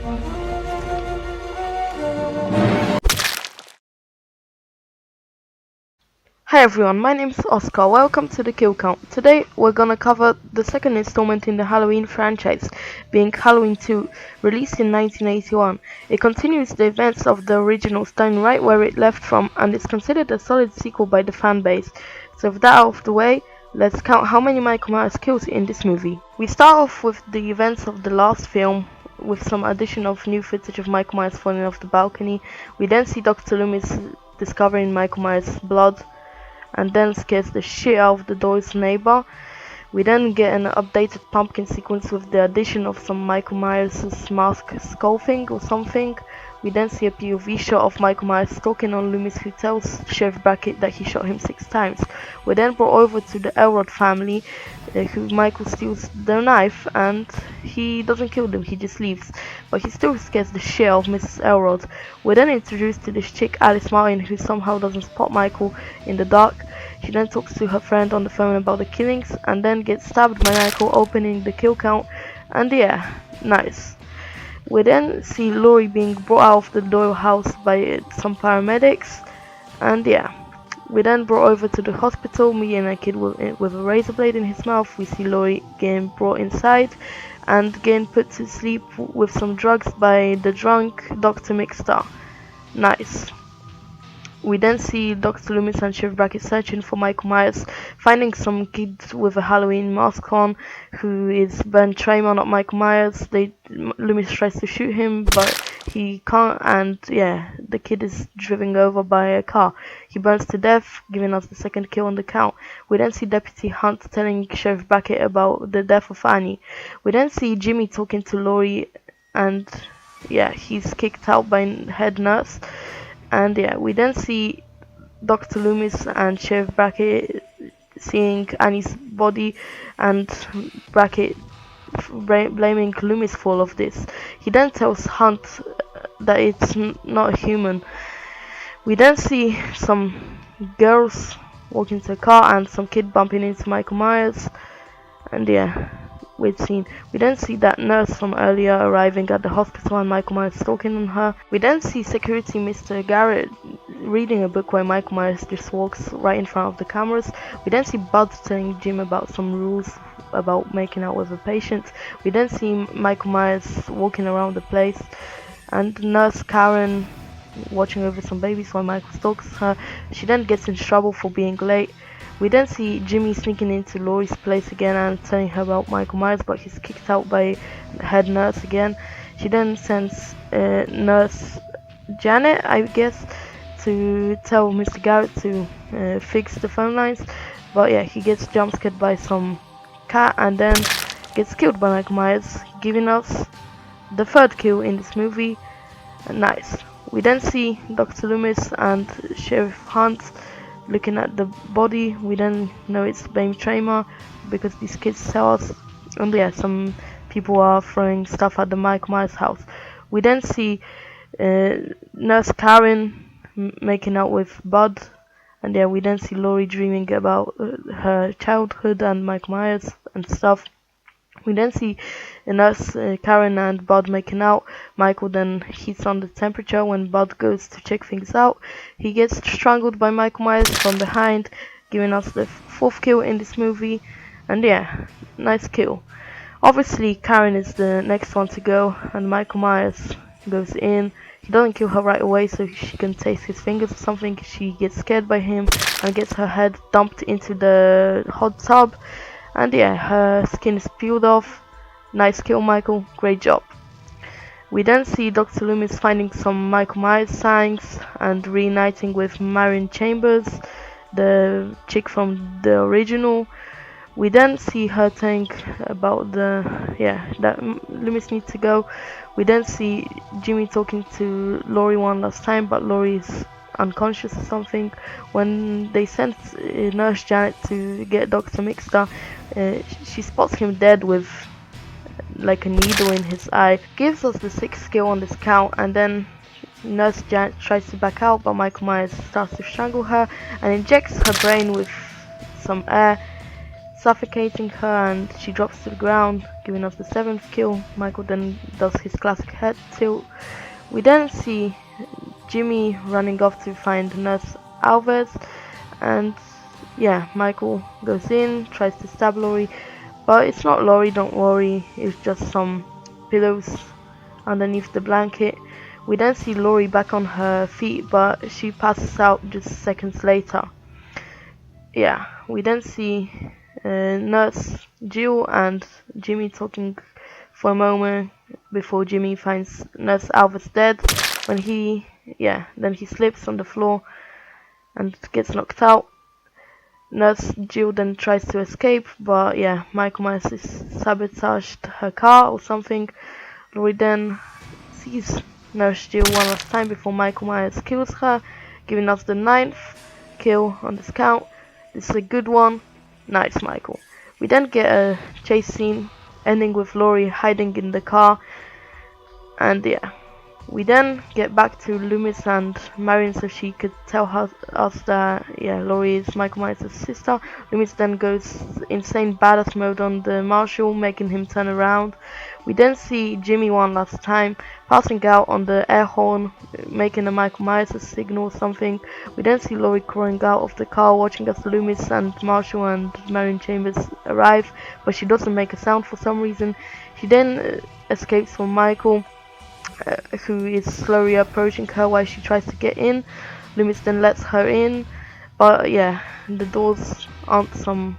Hi everyone, my name is Oscar. Welcome to the Kill Count. Today we're gonna cover the second installment in the Halloween franchise, being Halloween 2, released in 1981. It continues the events of the original, starting right where it left from, and is considered a solid sequel by the fan base. So with that out of the way, let's count how many Michael Myers kills in this movie. We start off with the events of the last film, with some addition of new footage of Michael Myers falling off the balcony. We then see Dr. Loomis discovering Michael Myers' blood, and then scares the shit out of the doll's neighbor. We then get an updated pumpkin sequence with the addition of some Michael Myers' mask skull thing or something. We then see a POV shot of Michael Myers stalking on Loomis, who tells Sheriff Brackett that he shot him 6 times. We're then brought over to the Elrod family, who Michael steals their knife, and he doesn't kill them, he just leaves. But he still scares the shit out of Mrs. Elrod. We're then introduced to this chick, Alice Martin, who somehow doesn't spot Michael in the dark. She then talks to her friend on the phone about the killings, and then gets stabbed by Michael, opening the kill count, and yeah, nice. We then see Laurie being brought out of the Doyle house by some paramedics, and yeah. We then brought over to the hospital, meeting a kid with a razor blade in his mouth. We see Laurie getting brought inside and getting put to sleep with some drugs by the drunk Dr. Mixter. Nice. We then see Dr. Loomis and Sheriff Brackett searching for Michael Myers, finding some kid with a Halloween mask on, who is Ben Tramer, not Michael Myers. Loomis tries to shoot him, but he can't, and yeah, the kid is driven over by a car. He burns to death, giving us the second kill on the count. We then see Deputy Hunt telling Sheriff Brackett about the death of Annie. We then see Jimmy talking to Laurie, and yeah, he's kicked out by head nurse. And yeah, we then see Dr. Loomis and Sheriff Brackett seeing Annie's body, and Brackett blaming Loomis for all of this. He then tells Hunt that it's not human. We then see some girls walking to a car and some kid bumping into Michael Myers, and yeah, weird scene. We then see that nurse from earlier arriving at the hospital and Michael Myers stalking on her. We then see security Mr. Garrett reading a book while Michael Myers just walks right in front of the cameras. We then see Bud telling Jim about some rules about making out with a patient. We then see Michael Myers walking around the place, and nurse Karen watching over some babies while Michael stalks her. She then gets in trouble for being late. We then see Jimmy sneaking into Laurie's place again and telling her about Michael Myers, but he's kicked out by head nurse again. She then sends nurse Janet, I guess, to tell Mr. Garrett to fix the phone lines, but yeah, he gets jump scared by some cat and then gets killed by Michael Myers, giving us the third kill in this movie. Nice. We then see Dr. Loomis and Sheriff Hunt looking at the body. We then know it's Ben Tramer because these kids tell us, and yeah, some people are throwing stuff at the Michael Myers house. We then see Nurse Karen making out with Bud, and yeah, we then see Laurie dreaming about her childhood and Michael Myers and stuff. We then see Nurse Karen and Bud making out. Michael then heats on the temperature when Bud goes to check things out. He gets strangled by Michael Myers from behind, giving us the fourth kill in this movie. And yeah, nice kill. Obviously, Karen is the next one to go, and Michael Myers goes in. He doesn't kill her right away so she can taste his fingers or something. She gets scared by him and gets her head dumped into the hot tub. And yeah, her skin is peeled off. Nice kill, Michael. Great job. We then see Dr. Loomis finding some Michael Myers signs and reuniting with Marion Chambers, the chick from the original. We then see her think about that Loomis needs to go. We then see Jimmy talking to Laurie one last time, but Laurie is unconscious or something. When they sent Nurse Janet to get Dr. Mixter, she spots him dead with like a needle in his eye. Gives us the 6th kill on this count, and then Nurse Janet tries to back out, but Michael Myers starts to strangle her and injects her brain with some air, suffocating her, and she drops to the ground, giving us the 7th kill. Michael then does his classic head tilt. We then see Jimmy running off to find Nurse Alves, and yeah, Michael goes in, tries to stab Laurie, but it's not Laurie, don't worry, it's just some pillows underneath the blanket. We then see Laurie back on her feet, but she passes out just seconds later. Yeah, we then see Nurse Jill and Jimmy talking for a moment before Jimmy finds Nurse Alves dead. When then he slips on the floor and gets knocked out. Nurse Jill then tries to escape, but yeah, Michael Myers has sabotaged her car or something. Laurie then sees Nurse Jill one last time before Michael Myers kills her, giving us the 9th kill on this count. This is a good one. Nice, Michael. We then get a chase scene ending with Laurie hiding in the car, and yeah, we then get back to Loomis and Marion so she could tell us that Laurie is Michael Myers' sister. Loomis then goes insane badass mode on the Marshal, making him turn around. We then see Jimmy one last time, passing out on the air horn, making a Michael Myers signal or something. We then see Laurie crawling out of the car, watching as Loomis and Marshall and Marion Chambers arrive, but she doesn't make a sound for some reason. She then escapes from Michael, who is slowly approaching her while she tries to get in. Loomis then lets her in, but yeah, the doors aren't some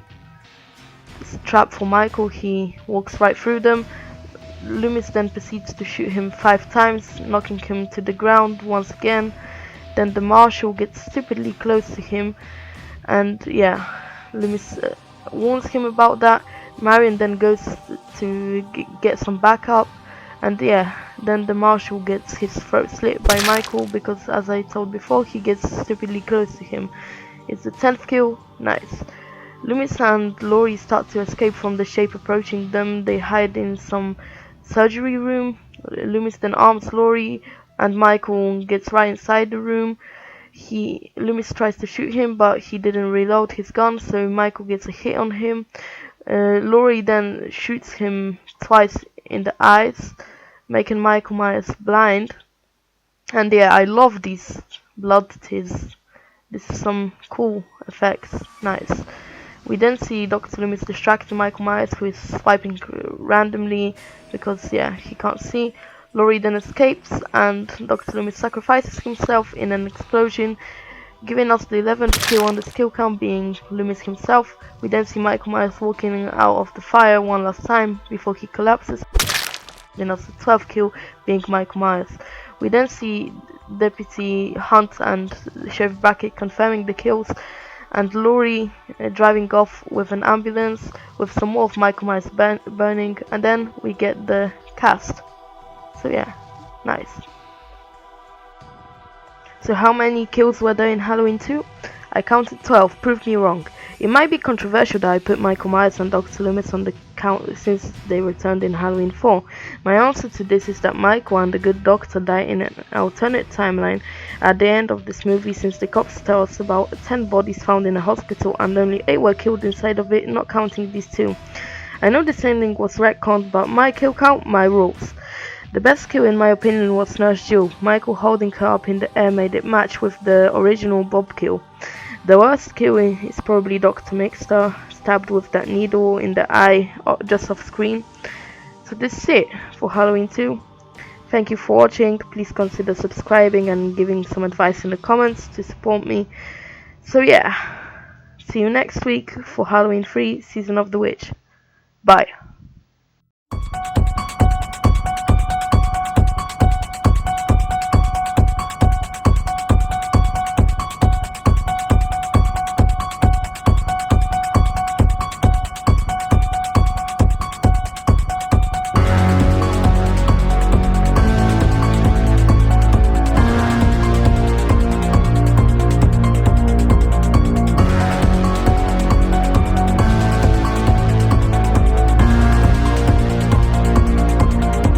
trap for Michael. He walks right through them. Loomis then proceeds to shoot him 5 times, knocking him to the ground once again. Then the Marshal gets stupidly close to him, and yeah, Loomis warns him about that. Marion then goes to get some backup, and yeah, then the Marshal gets his throat slit by Michael because, as I told before, he gets stupidly close to him. It's the 10th kill. Nice. Loomis and Laurie start to escape from the shape approaching them. They hide in some surgery room. Loomis then arms Laurie, and Michael gets right inside the room. Loomis tries to shoot him, but he didn't reload his gun, so Michael gets a hit on him. Laurie then shoots him twice in the eyes, making Michael Myers blind. And yeah, I love these blood tears. This is some cool effects. Nice. We then see Dr. Loomis distracting Michael Myers, who is swiping randomly because yeah, he can't see. Laurie then escapes, and Dr. Loomis sacrifices himself in an explosion, giving us the 11th kill on the skill count, being Loomis himself. We then see Michael Myers walking out of the fire one last time before he collapses, giving us the 12th kill, being Michael Myers. We then see Deputy Hunt and Sheriff Brackett confirming the kills, and Laurie driving off with an ambulance with some more of Michael Myers burning, and then we get the cast. So yeah, nice. So how many kills were there in Halloween 2? I counted 12, prove me wrong. It might be controversial that I put Michael Myers and Dr. Loomis on the count since they returned in Halloween 4. My answer to this is that Michael and the good doctor die in an alternate timeline at the end of this movie, since the cops tell us about 10 bodies found in a hospital and only 8 were killed inside of it, not counting these 2. I know this ending was retconned, but my kill count, my rules. The best kill in my opinion was Nurse Jill. Michael holding her up in the air made it match with the original Bob kill. The worst kill is probably Dr. Mixter, stabbed with that needle in the eye just off screen. So this is it for Halloween 2. Thank you for watching. Please consider subscribing and giving some advice in the comments to support me. So yeah, see you next week for Halloween 3 Season of the Witch. Bye.